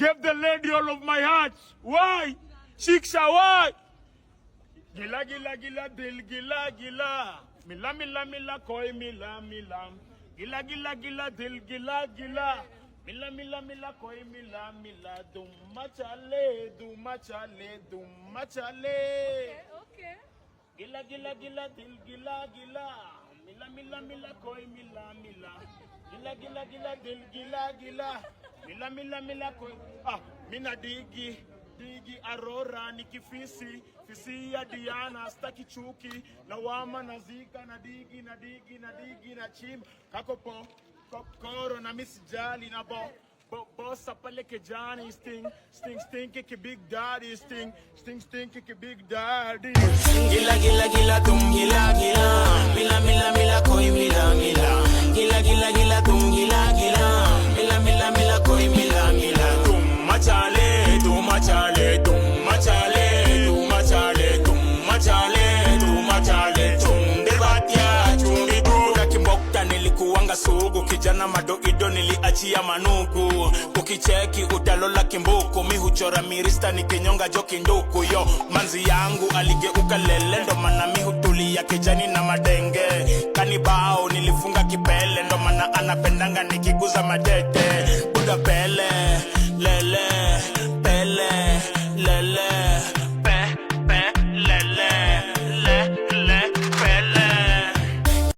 Give the lady all of my heart. Why? Shiksha, why? Gila, gila, gila, dil, gila, gila. Mila, mila, mila, koi, mila, mila. Gila, gila, gila, dil, gila, gila. Mila, mila, mila, koi, mila, mila. Dumma chale, dumma chale, dumma chale. Okay. Gila, gila, gila, dil, gila, gila. Mila, mila, mila, koi, mila, mila. Gila, gila, gila, dil, gila, gila. Mila, mila, mila, koi. Mina digi. Digi Aurora nikifisi fisi ya Diana staki chuki lawama nazika na digi na digi na digi na chim kakopo kokoro na misijali na bossa pale kejani sting ki big daddy sting ki big daddy gila gila gila tum gila gila mila mila mila koi mila mila gila gila gila tum gila gila mila mila mila koi mila mila tum machale machale, tum machale, tum machale, tum machale, tum machale, tum debatia, tum bidu. Kimboka nilikuwanga sugu, kijana madoido niliachia manugu. Ukicheki utalola kimbuku, mi huchora mirista nikinyonga joki nduku. Yo, manzi yangu aligeuka lele, ndo mana mi hutulia kijani na madenge. Kanibao nilifunga kipele, ndo mana anapendanga nikiguza madete.